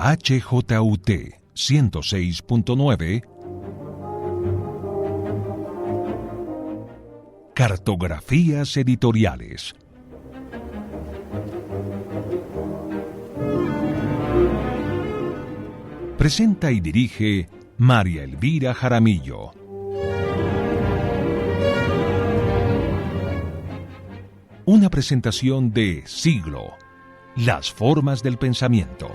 HJUT 106.9 Cartografías editoriales. Presenta y dirige María Elvira Jaramillo. Una presentación de Siglo, las formas del pensamiento.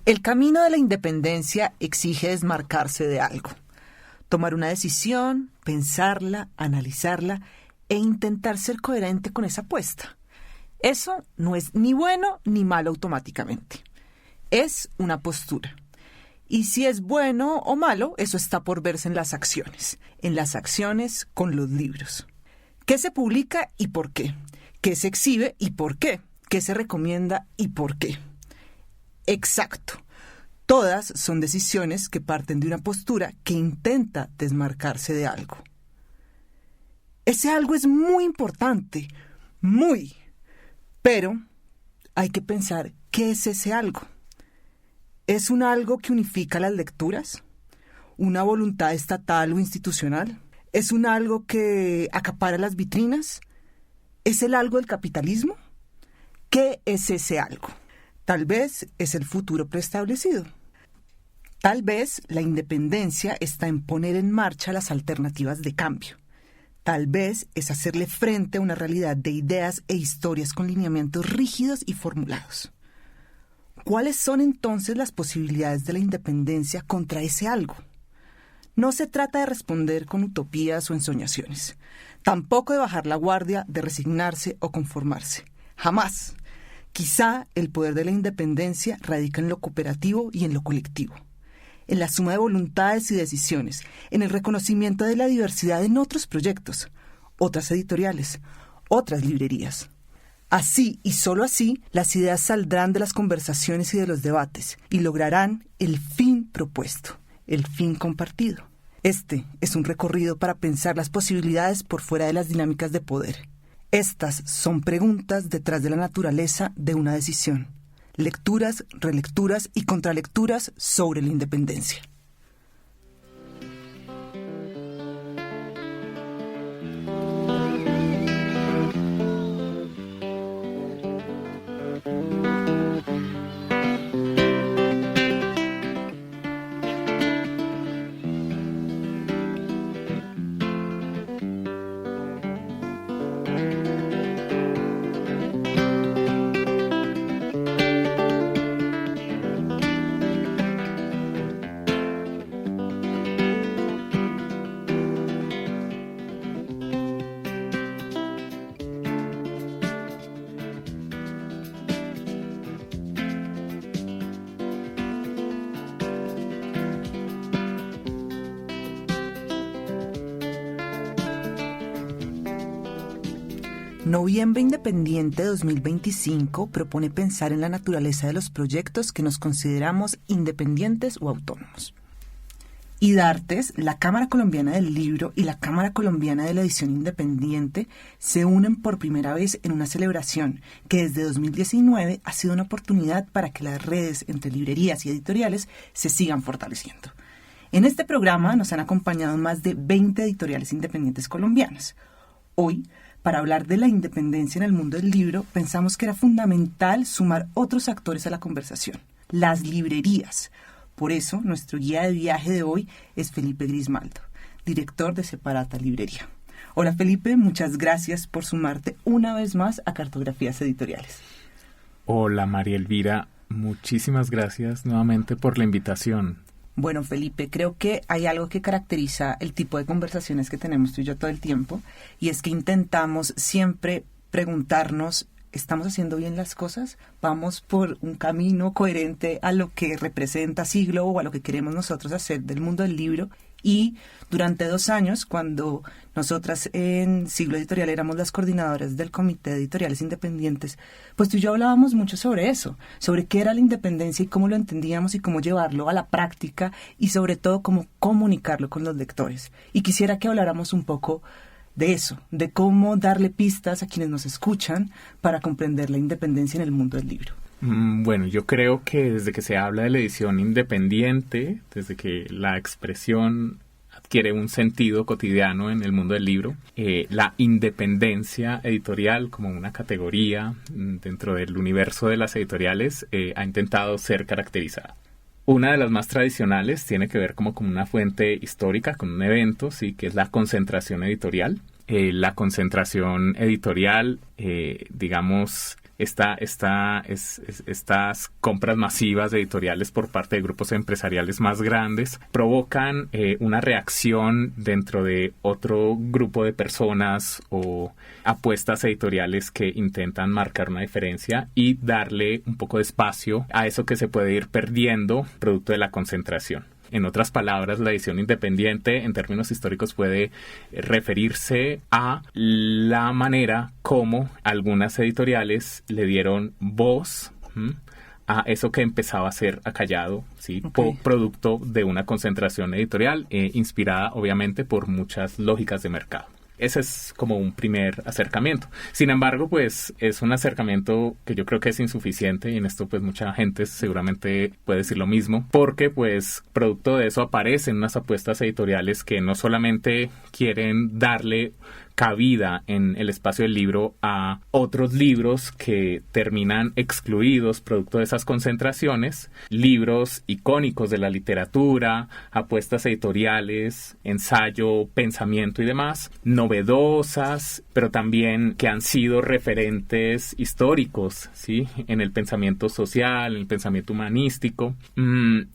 El camino de la independencia exige desmarcarse de algo, tomar una decisión, pensarla, analizarla e intentar ser coherente con esa apuesta. Eso no es ni bueno ni malo automáticamente. Es una postura. Y si es bueno o malo, eso está por verse en las acciones con los libros. ¿Qué se publica y por qué? ¿Qué se exhibe y por qué? ¿Qué se recomienda y por qué? Exacto. Todas son decisiones que parten de una postura que intenta desmarcarse de algo. Ese algo es muy importante, muy. Pero hay que pensar, ¿qué es ese algo? ¿Es un algo que unifica las lecturas? ¿Una voluntad estatal o institucional? ¿Es un algo que acapara las vitrinas? ¿Es el algo del capitalismo? ¿Qué es ese algo? Tal vez es el futuro preestablecido. Tal vez la independencia está en poner en marcha las alternativas de cambio. Tal vez es hacerle frente a una realidad de ideas e historias con lineamientos rígidos y formulados. ¿Cuáles son entonces las posibilidades de la independencia contra ese algo? No se trata de responder con utopías o ensoñaciones. Tampoco de bajar la guardia, de resignarse o conformarse. Jamás. Quizá el poder de la independencia radica en lo cooperativo y en lo colectivo, en la suma de voluntades y decisiones, en el reconocimiento de la diversidad en otros proyectos, otras editoriales, otras librerías. Así y solo así, las ideas saldrán de las conversaciones y de los debates y lograrán el fin propuesto, el fin compartido. Este es un recorrido para pensar las posibilidades por fuera de las dinámicas de poder. Estas son preguntas detrás de la naturaleza de una decisión. Lecturas, relecturas y contralecturas sobre la independencia. Noviembre Independiente 2025 propone pensar en la naturaleza de los proyectos que nos consideramos independientes o autónomos. IDARTES, la Cámara Colombiana del Libro y la Cámara Colombiana de la Edición Independiente se unen por primera vez en una celebración que desde 2019 ha sido una oportunidad para que las redes entre librerías y editoriales se sigan fortaleciendo. En este programa nos han acompañado más de 20 editoriales independientes colombianas. Hoy, para hablar de la independencia en el mundo del libro, pensamos que era fundamental sumar otros actores a la conversación, las librerías. Por eso, nuestro guía de viaje de hoy es Felipe Grismaldo, director de Separata Librería. Hola Felipe, muchas gracias por sumarte una vez más a Cartografías Editoriales. Hola María Elvira, muchísimas gracias nuevamente por la invitación. Bueno, Felipe, creo que hay algo que caracteriza el tipo de conversaciones que tenemos tú y yo todo el tiempo, y es que intentamos siempre preguntarnos, ¿estamos haciendo bien las cosas? ¿Vamos por un camino coherente a lo que representa Siglo o a lo que queremos nosotros hacer del mundo del libro? Y durante 2 años, cuando nosotras en Siglo Editorial éramos las coordinadoras del Comité de Editoriales Independientes, pues tú y yo hablábamos mucho sobre eso, sobre qué era la independencia y cómo lo entendíamos y cómo llevarlo a la práctica y sobre todo cómo comunicarlo con los lectores. Y quisiera que habláramos un poco de eso, de cómo darle pistas a quienes nos escuchan para comprender la independencia en el mundo del libro. Bueno, yo creo que desde que se habla de la edición independiente, desde que la expresión adquiere un sentido cotidiano en el mundo del libro, la independencia editorial como una categoría dentro del universo de las editoriales ha intentado ser caracterizada. Una de las más tradicionales tiene que ver como con una fuente histórica, con un evento, sí, que es la concentración editorial. La concentración editorial, digamos, estas compras masivas de editoriales por parte de grupos empresariales más grandes provocan una reacción dentro de otro grupo de personas o apuestas editoriales que intentan marcar una diferencia y darle un poco de espacio a eso que se puede ir perdiendo producto de la concentración. En otras palabras, la edición independiente en términos históricos puede referirse a la manera como algunas editoriales le dieron voz a eso que empezaba a ser acallado, ¿sí? Okay. Producto de una concentración editorial inspirada obviamente por muchas lógicas de mercado. Ese es como un primer acercamiento. Sin embargo, pues es un acercamiento que yo creo que es insuficiente y en esto pues mucha gente seguramente puede decir lo mismo, porque pues producto de eso aparecen unas apuestas editoriales que no solamente quieren darle cabida en el espacio del libro a otros libros que terminan excluidos producto de esas concentraciones, libros icónicos de la literatura, apuestas editoriales, ensayo, pensamiento y demás, novedosas, pero también que han sido referentes históricos, ¿sí? En el pensamiento social, en el pensamiento humanístico.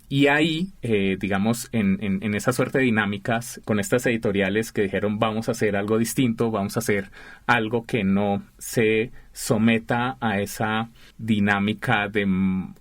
Y ahí, digamos, en esa suerte de dinámicas con estas editoriales que dijeron vamos a hacer algo distinto, vamos a hacer algo que no se someta a esa dinámica de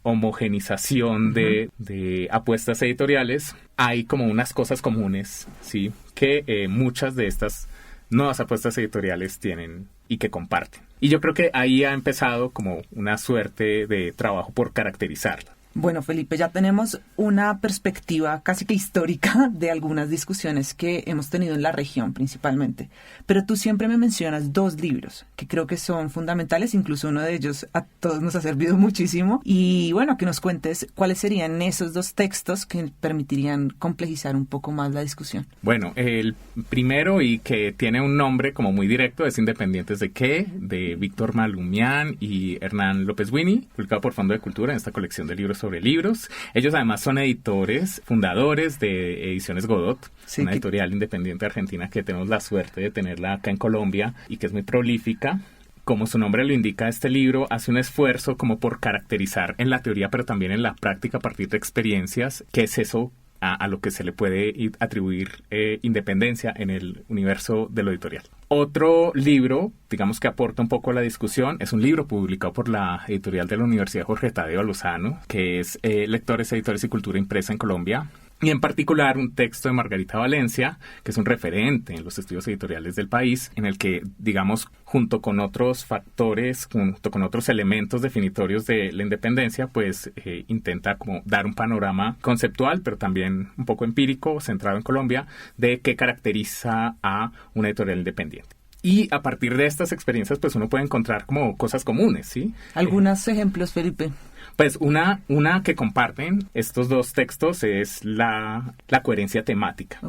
homogenización de apuestas editoriales, hay como unas cosas comunes, ¿sí? Que muchas de estas nuevas apuestas editoriales tienen y que comparten. Y yo creo que ahí ha empezado como una suerte de trabajo por caracterizarla. Bueno, Felipe, ya tenemos una perspectiva casi que histórica de algunas discusiones que hemos tenido en la región principalmente. Pero tú siempre me mencionas 2 libros que creo que son fundamentales, incluso uno de ellos a todos nos ha servido muchísimo. Y bueno, que nos cuentes cuáles serían esos 2 textos que permitirían complejizar un poco más la discusión. Bueno, el primero y que tiene un nombre como muy directo es Independientes de qué, de Víctor Malumián y Hernán López Winnie, publicado por Fondo de Cultura en esta colección de libros sobre libros. Ellos además son editores, fundadores de Ediciones Godot, sí, una editorial independiente argentina que tenemos la suerte de tenerla acá en Colombia y que es muy prolífica. Como su nombre lo indica, este libro hace un esfuerzo como por caracterizar en la teoría pero también en la práctica a partir de experiencias qué es eso a lo que se le puede atribuir independencia en el universo de lo editorial. Otro libro, digamos que aporta un poco a la discusión, es un libro publicado por la editorial de la Universidad Jorge Tadeo Lozano, que es Lectores, Editores y Cultura Impresa en Colombia. Y en particular un texto de Margarita Valencia, que es un referente en los estudios editoriales del país, en el que, digamos, junto con otros factores, junto con otros elementos definitorios de la independencia, pues intenta como dar un panorama conceptual, pero también un poco empírico, centrado en Colombia, de qué caracteriza a una editorial independiente. Y a partir de estas experiencias, pues uno puede encontrar como cosas comunes, ¿sí? Algunos ejemplos, Felipe. Pues una que comparten estos 2 textos es la coherencia temática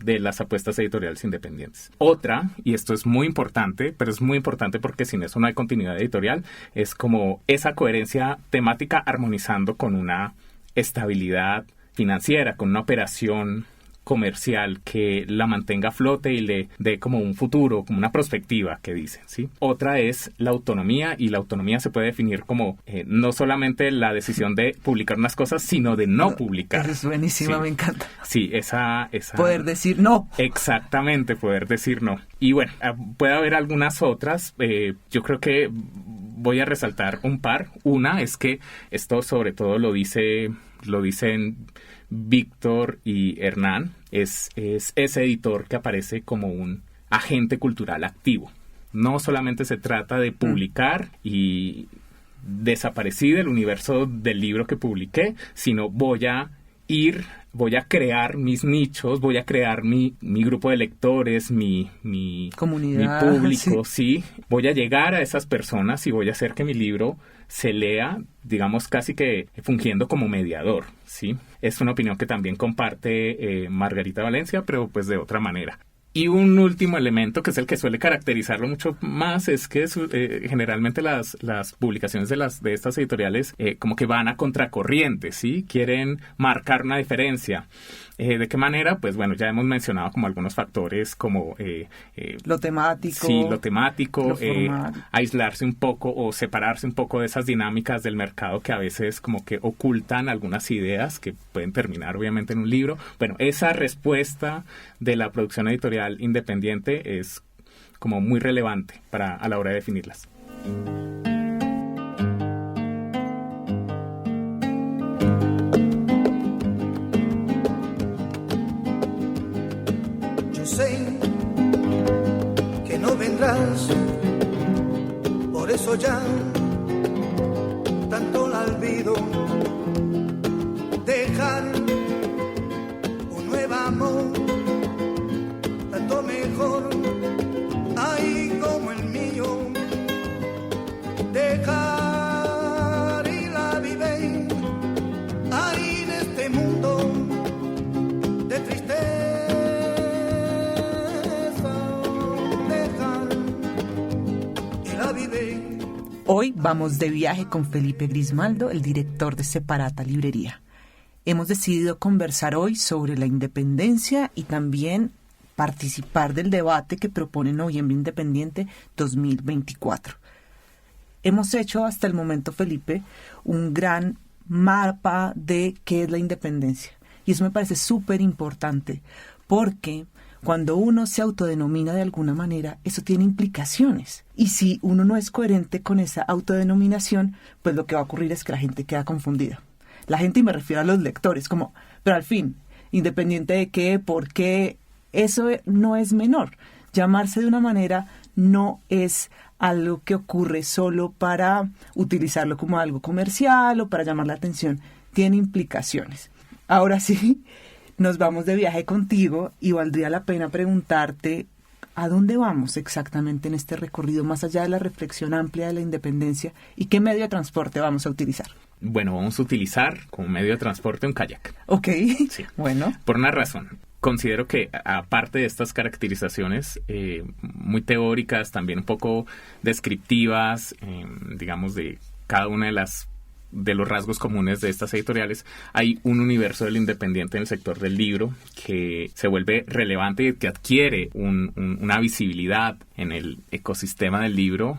de las apuestas editoriales independientes. Otra, y esto es muy importante, pero es muy importante porque sin eso no hay continuidad editorial, es como esa coherencia temática armonizando con una estabilidad financiera, con una operación comercial que la mantenga a flote y le dé como un futuro, como una perspectiva que dicen, ¿sí? Otra es la autonomía, y la autonomía se puede definir como no solamente la decisión de publicar unas cosas, sino de no publicar. Eso es buenísima, sí. Me encanta. Sí, esa... Poder decir no. Exactamente, poder decir no. Y bueno, puede haber algunas otras. Yo creo que voy a resaltar un par. Una es que esto sobre todo lo dicen Víctor y Hernán, es ese editor que aparece como un agente cultural activo. No solamente se trata de publicar y desaparecí del universo del libro que publiqué, sino voy a voy a crear mis nichos, voy a crear mi grupo de lectores, mi comunidad, mi público, sí. Voy a llegar a esas personas y voy a hacer que mi libro se lea, digamos, casi que fungiendo como mediador, ¿sí? Es una opinión que también comparte Margarita Valencia, pero pues de otra manera. Y un último elemento, que es el que suele caracterizarlo mucho más, es que generalmente las publicaciones de estas editoriales como que van a contracorriente, ¿sí? Quieren marcar una diferencia. ¿De qué manera? Pues bueno, ya hemos mencionado como algunos factores como... lo temático. Sí, lo temático, lo formal. aislarse un poco o separarse un poco de esas dinámicas del mercado que a veces como que ocultan algunas ideas que pueden terminar obviamente en un libro. Bueno, esa respuesta de la producción editorial independiente es como muy relevante a la hora de definirlas. Yo sé que no vendrás, por eso ya tanto la olvido. Dejar un nuevo amor, tanto mejor, ay como el mío. Dejar y la vive, ay en este mundo de tristeza. Dejar y la vive. Hoy vamos de viaje con Felipe Grismaldo, el director de Separata Librería. Hemos decidido conversar hoy sobre la independencia y también participar del debate que propone Noviembre Independiente 2024. Hemos hecho hasta el momento, Felipe, un gran mapa de qué es la independencia. Y eso me parece súper importante, porque cuando uno se autodenomina de alguna manera, eso tiene implicaciones. Y si uno no es coherente con esa autodenominación, pues lo que va a ocurrir es que la gente queda confundida. La gente, y me refiero a los lectores, como, pero al fin, independiente de qué, por qué, eso no es menor. Llamarse de una manera no es algo que ocurre solo para utilizarlo como algo comercial o para llamar la atención. Tiene implicaciones. Ahora sí, nos vamos de viaje contigo y valdría la pena preguntarte ¿a dónde vamos exactamente en este recorrido, más allá de la reflexión amplia de la independencia, y qué medio de transporte vamos a utilizar? Bueno, vamos a utilizar como medio de transporte un kayak. Ok, sí. Bueno. Por una razón. Considero que, aparte de estas caracterizaciones muy teóricas, también un poco descriptivas, digamos, de cada una de los rasgos comunes de estas editoriales, hay un universo del independiente en el sector del libro que se vuelve relevante y que adquiere una visibilidad en el ecosistema del libro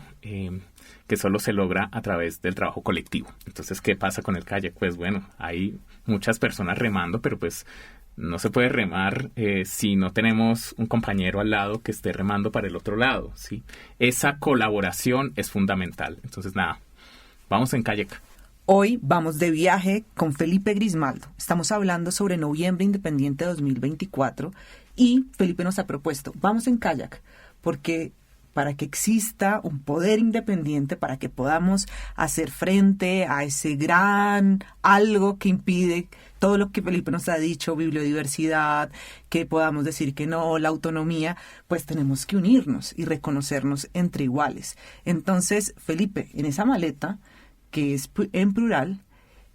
que solo se logra a través del trabajo colectivo. Entonces, ¿qué pasa con el kayak? Pues bueno, hay muchas personas remando, pero pues no se puede remar si no tenemos un compañero al lado que esté remando para el otro lado, ¿sí? Esa colaboración es fundamental. Entonces, nada, vamos en kayak. Hoy vamos de viaje con Felipe Grismaldo. Estamos hablando sobre Noviembre Independiente 2024 y Felipe nos ha propuesto, vamos en kayak, porque para que exista un poder independiente, para que podamos hacer frente a ese gran algo que impide todo lo que Felipe nos ha dicho, bibliodiversidad, que podamos decir que no, la autonomía, pues tenemos que unirnos y reconocernos entre iguales. Entonces, Felipe, en esa maleta, que es en plural,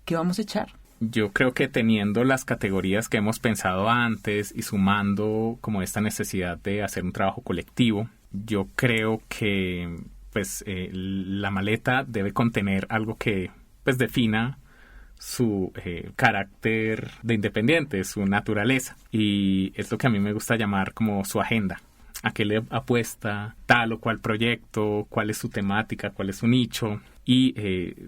¿qué vamos a echar? Yo creo que teniendo las categorías que hemos pensado antes y sumando como esta necesidad de hacer un trabajo colectivo, yo creo que pues la maleta debe contener algo que pues defina su carácter de independiente, su naturaleza, y es lo que a mí me gusta llamar como su agenda. ¿A qué le apuesta tal o cual proyecto? ¿Cuál es su temática? ¿Cuál es su nicho? Y,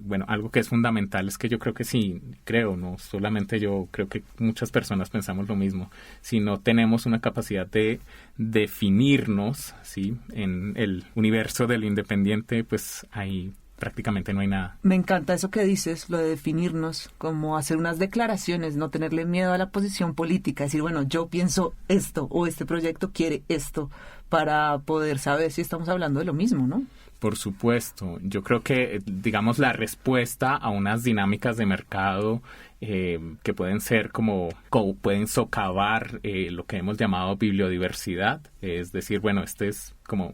bueno, algo que es fundamental es que yo creo que sí, no solamente yo, creo que muchas personas pensamos lo mismo. Si no tenemos una capacidad de definirnos, ¿sí?, en el universo del independiente, pues ahí prácticamente no hay nada. Me encanta eso que dices, lo de definirnos, como hacer unas declaraciones, no tenerle miedo a la posición política, decir, bueno, yo pienso esto o este proyecto quiere esto, para poder saber si estamos hablando de lo mismo, ¿no? Por supuesto, yo creo que, digamos, la respuesta a unas dinámicas de mercado que pueden ser como pueden socavar lo que hemos llamado bibliodiversidad, es decir, bueno, este es como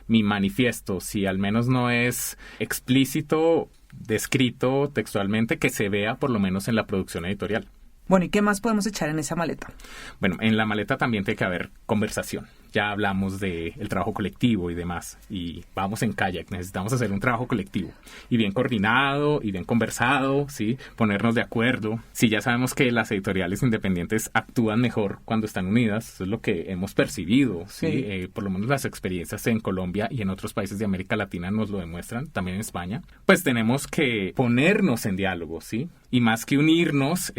mi manifiesto, si al menos no es explícito, descrito textualmente, que se vea por lo menos en la producción editorial. Bueno, ¿y qué más podemos echar en esa maleta? Bueno, en la maleta también tiene que haber conversación. Ya hablamos del trabajo colectivo y demás. Y vamos en kayak, necesitamos hacer un trabajo colectivo. Y bien coordinado, y bien conversado, ¿sí? Ponernos de acuerdo. Si ya sabemos que las editoriales independientes actúan mejor cuando están unidas, eso es lo que hemos percibido, ¿sí? Sí. Por lo menos las experiencias en Colombia y en otros países de América Latina nos lo demuestran, también en España. Pues tenemos que ponernos en diálogo, ¿sí? Y más que unirnos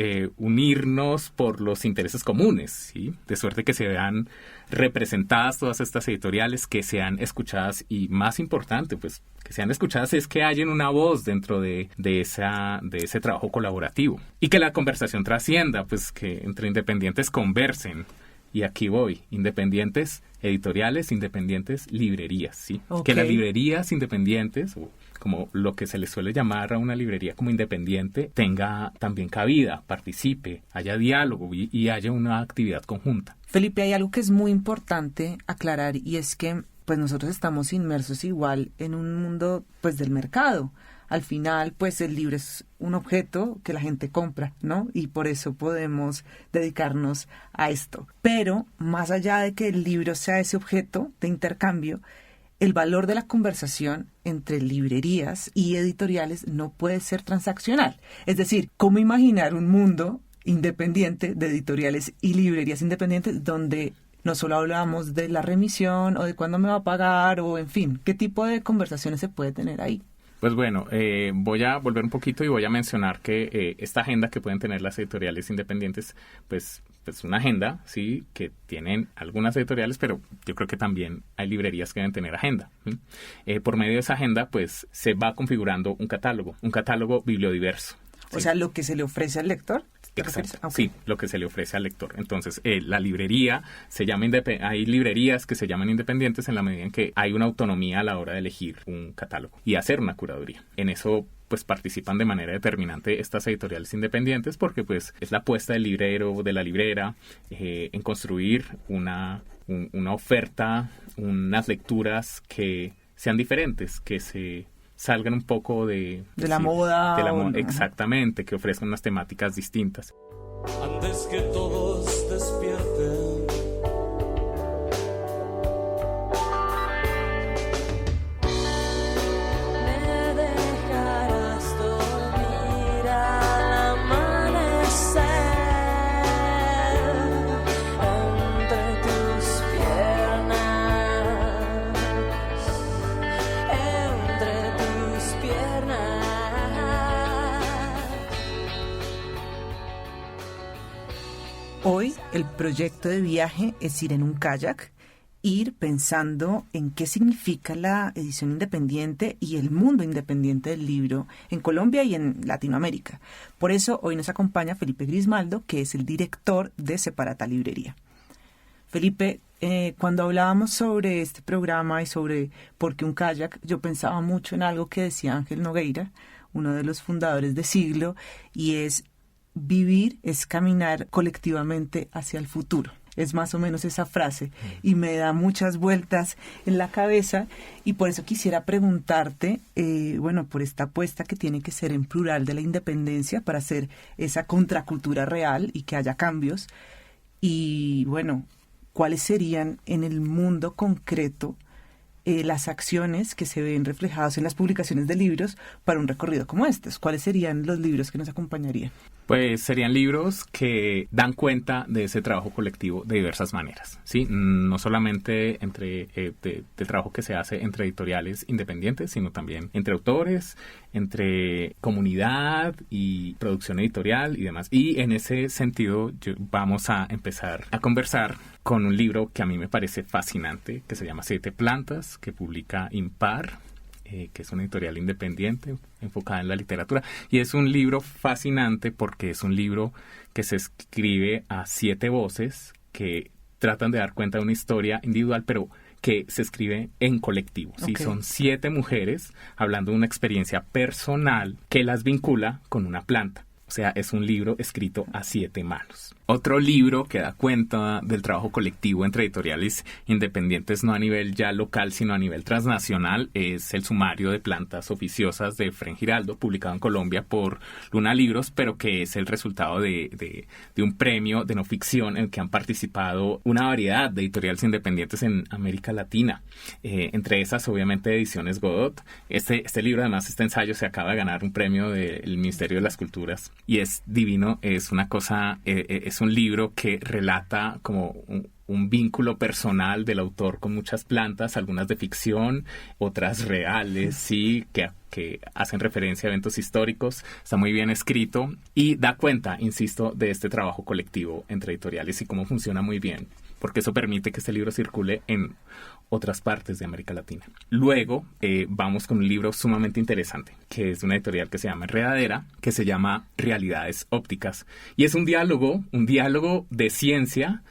por los intereses comunes, ¿sí? De suerte que se vean representadas todas estas editoriales, que sean escuchadas y, más importante, pues que sean escuchadas es que haya una voz dentro de ese trabajo colaborativo y que la conversación trascienda, pues que entre independientes conversen. Y aquí voy, independientes editoriales, independientes librerías, ¿sí? Okay. Que las librerías independientes, o como lo que se le suele llamar a una librería como independiente, tenga también cabida, participe, haya diálogo y haya una actividad conjunta. Felipe, hay algo que es muy importante aclarar y es que pues nosotros estamos inmersos igual en un mundo pues del mercado. Al final, pues el libro es un objeto que la gente compra, ¿no? Y por eso podemos dedicarnos a esto. Pero más allá de que el libro sea ese objeto de intercambio, el valor de la conversación entre librerías y editoriales no puede ser transaccional. Es decir, ¿cómo imaginar un mundo independiente de editoriales y librerías independientes donde no solo hablamos de la remisión o de cuándo me va a pagar o en fin, qué tipo de conversaciones se puede tener ahí? Pues bueno, voy a volver un poquito y voy a mencionar que esta agenda que pueden tener las editoriales independientes, pues una agenda, sí, que tienen algunas editoriales, pero yo creo que también hay librerías que deben tener agenda. Por medio de esa agenda, pues se va configurando un catálogo bibliodiverso. O sea, lo que se le ofrece al lector. Exacto. Okay. Sí, lo que se le ofrece al lector. Entonces, la librería se llama hay librerías que se llaman independientes en la medida en que hay una autonomía a la hora de elegir un catálogo y hacer una curaduría. En eso pues participan de manera determinante estas editoriales independientes porque pues es la apuesta del librero, de la librera, en construir una oferta, unas lecturas que sean diferentes, que se salgan un poco de la moda. Exactamente, que ofrezcan unas temáticas distintas. Antes que todos despierten, me dejarás dormir al amanecer entre tus piernas. Hoy el proyecto de viaje es ir en un kayak, ir pensando en qué significa la edición independiente y el mundo independiente del libro en Colombia y en Latinoamérica. Por eso hoy nos acompaña Felipe Grismaldo, que es el director de Separata Librería. Felipe, cuando hablábamos sobre este programa y sobre por qué un kayak, yo pensaba mucho en algo que decía Ángel Nogueira, uno de los fundadores de Siglo, y es: vivir es caminar colectivamente hacia el futuro. Es más o menos esa frase y me da muchas vueltas en la cabeza y por eso quisiera preguntarte, por esta apuesta que tiene que ser en plural de la independencia para hacer esa contracultura real y que haya cambios. Y bueno, ¿cuáles serían en el mundo concreto las acciones que se ven reflejadas en las publicaciones de libros para un recorrido como este? ¿Cuáles serían los libros que nos acompañarían? Pues serían libros que dan cuenta de ese trabajo colectivo de diversas maneras, ¿sí? No solamente del trabajo que se hace entre editoriales independientes, sino también entre autores, entre comunidad y producción editorial y demás. Y en ese sentido vamos a empezar a conversar con un libro que a mí me parece fascinante, que se llama 7 plantas, que publica Impar, que es una editorial independiente enfocada en la literatura. Y es un libro fascinante porque es un libro que se escribe a 7 voces que tratan de dar cuenta de una historia individual, pero que se escribe en colectivo. ¿Sí? Ok. Son 7 mujeres hablando de una experiencia personal que las vincula con una planta. O sea, es un libro escrito a 7 manos. Otro libro que da cuenta del trabajo colectivo entre editoriales independientes, no a nivel ya local, sino a nivel transnacional, es el Sumario de Plantas Oficiosas de Efrén Giraldo, publicado en Colombia por Luna Libros, pero que es el resultado de un premio de no ficción en el que han participado una variedad de editoriales independientes en América Latina. Entre esas, obviamente, Ediciones Godot. Este libro, además, este ensayo se acaba de ganar un premio del Ministerio de las Culturas y es divino, es una cosa... es un libro que relata como un vínculo personal del autor con muchas plantas, algunas de ficción, otras reales, sí, que hacen referencia a eventos históricos. Está muy bien escrito y da cuenta, insisto, de este trabajo colectivo entre editoriales y cómo funciona muy bien, porque eso permite que este libro circule en otras partes de América Latina. Luego vamos con un libro sumamente interesante, que es de una editorial que se llama Enredadera, que se llama Realidades Ópticas. Y es un diálogo de ciencia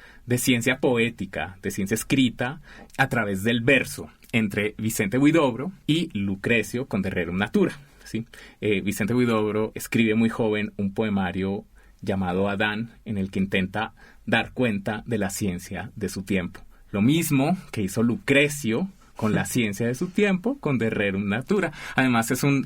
poética, de ciencia escrita, a través del verso, entre Vicente Huidobro y Lucrecio Conderrerum Natura. ¿Sí? Vicente Huidobro escribe muy joven un poemario llamado Adán, en el que intenta dar cuenta de la ciencia de su tiempo. Lo mismo que hizo Lucrecio con la ciencia de su tiempo, con Conderrerum Natura. Además, es un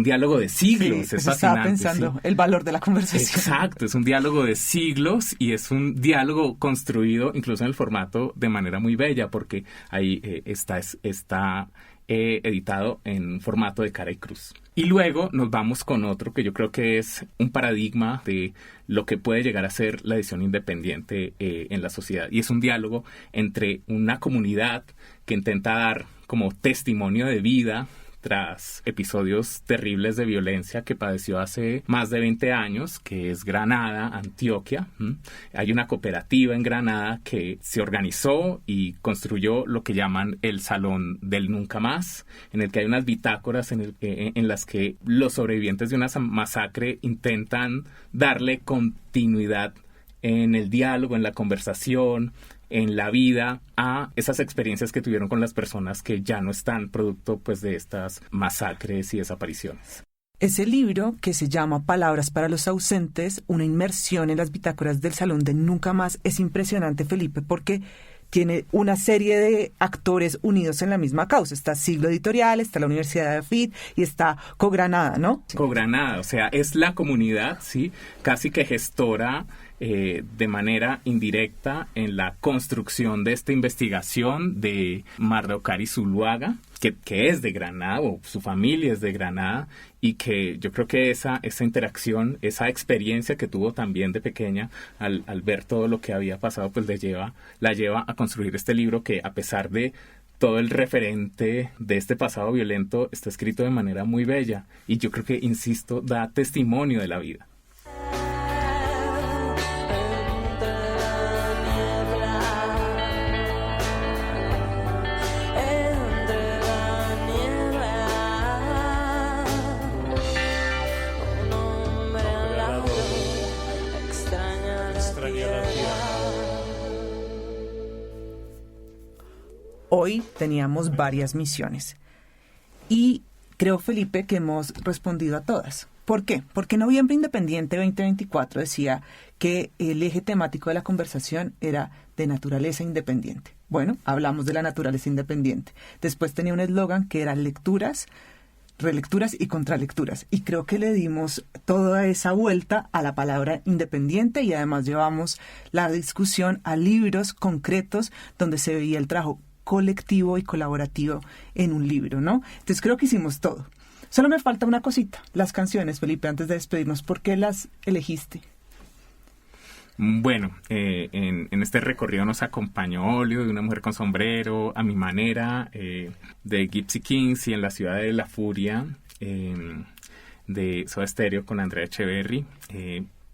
diálogo de siglos. Sí, es eso estaba fascinante. pensando, ¿sí? el valor de la conversación. Exacto, es un diálogo de siglos y es un diálogo construido incluso en el formato de manera muy bella, porque ahí está editado en formato de cara y cruz. Y luego nos vamos con otro que yo creo que es un paradigma de lo que puede llegar a ser la edición independiente en la sociedad. Y es un diálogo entre una comunidad que intenta dar como testimonio de vida tras episodios terribles de violencia que padeció hace más de 20 años, que es Granada, Antioquia. Hay una cooperativa en Granada que se organizó y construyó lo que llaman el Salón del Nunca Más, en el que hay unas bitácoras en las que los sobrevivientes de una masacre intentan darle continuidad en el diálogo, en la conversación, en la vida, a esas experiencias que tuvieron con las personas que ya no están producto pues de estas masacres y desapariciones. Ese libro, que se llama Palabras para los ausentes, una inmersión en las bitácoras del Salón del Nunca Más, es impresionante, Felipe, porque tiene una serie de actores unidos en la misma causa. Está Siglo Editorial, está la Universidad de AFIT y está Cogranada, ¿no? Cogranada, o sea, es la comunidad, ¿sí? Casi que gestora de manera indirecta en la construcción de esta investigación de Mardocaris Zuluaga, que es de Granada, o su familia es de Granada, y que yo creo que esa interacción, esa experiencia que tuvo también de pequeña al ver todo lo que había pasado, pues la lleva a construir este libro que, a pesar de todo el referente de este pasado violento, está escrito de manera muy bella y yo creo que, insisto, da testimonio de la vida. Hoy teníamos varias misiones y creo, Felipe, que hemos respondido a todas. ¿Por qué? Porque Noviembre Independiente 2024 decía que el eje temático de la conversación era de naturaleza independiente. Bueno, hablamos de la naturaleza independiente. Después tenía un eslogan que era lecturas, relecturas y contralecturas. Y creo que le dimos toda esa vuelta a la palabra independiente y además llevamos la discusión a libros concretos donde se veía el trabajo colectivo y colaborativo en un libro, ¿no? Entonces creo que hicimos todo. Solo me falta una cosita, las canciones, Felipe, antes de despedirnos. ¿Por qué las elegiste? Bueno, en este recorrido nos acompañó Óleo de una mujer con sombrero, A mi manera, de Gypsy Kings, y En la ciudad de la furia, de Soda Stereo con Andrea Echeverry.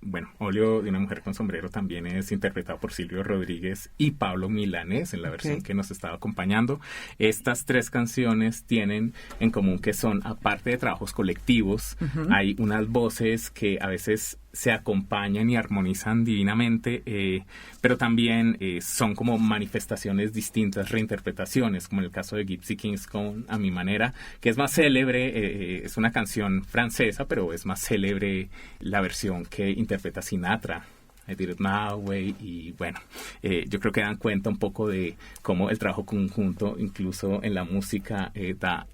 Bueno, Óleo de una mujer con sombrero también es interpretado por Silvio Rodríguez y Pablo Milanés en la versión que nos estaba acompañando. Estas 3 canciones tienen en común que son, aparte de trabajos colectivos, hay unas voces que a veces se acompañan y armonizan divinamente, pero también son como manifestaciones distintas, reinterpretaciones, como en el caso de Gypsy Kings con A Mi Manera, que es más célebre, es una canción francesa, pero es más célebre la versión que interpreta Sinatra. I Did It My Way, y bueno, yo creo que dan cuenta un poco de cómo el trabajo conjunto, incluso en la música, da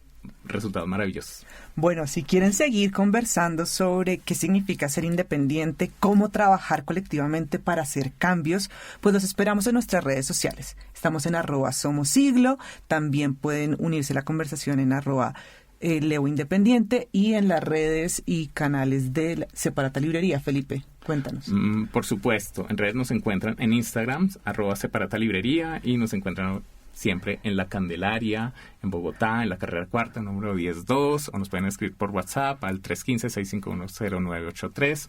resultados maravillosos. Bueno, si quieren seguir conversando sobre qué significa ser independiente, cómo trabajar colectivamente para hacer cambios, pues los esperamos en nuestras redes sociales. Estamos en @SomosSiglo, también pueden unirse a la conversación en @Leo Independiente y en las redes y canales de Separata Librería. Felipe, cuéntanos. Por supuesto, en redes nos encuentran en Instagram, @Separata Librería, y nos encuentran siempre en La Candelaria, en Bogotá, en la carrera cuarta, número 102, o nos pueden escribir por WhatsApp al 315-651-0983.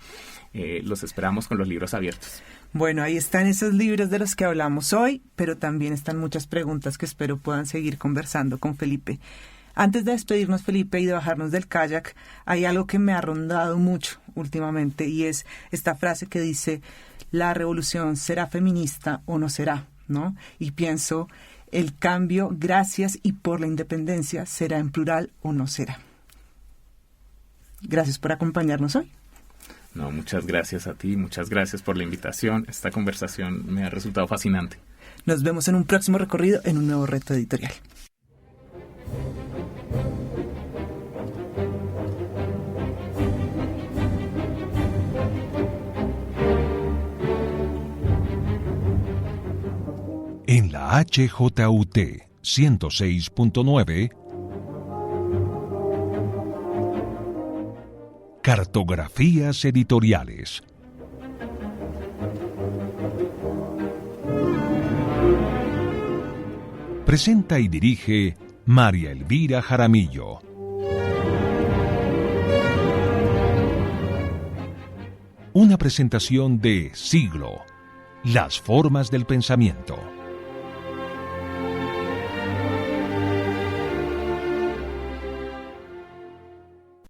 Los esperamos con los libros abiertos. Bueno, ahí están esos libros de los que hablamos hoy, pero también están muchas preguntas que espero puedan seguir conversando con Felipe. Antes de despedirnos, Felipe, y de bajarnos del kayak, hay algo que me ha rondado mucho últimamente, y es esta frase que dice: la revolución será feminista o no será, ¿no? Y pienso, el cambio gracias y por la independencia será en plural o no será. Gracias por acompañarnos hoy. No, muchas gracias a ti, muchas gracias por la invitación. Esta conversación me ha resultado fascinante. Nos vemos en un próximo recorrido en un nuevo reto editorial. En la HJUT 106.9, Cartografías Editoriales. Presenta y dirige María Elvira Jaramillo. Una presentación de Siglo, las formas del pensamiento.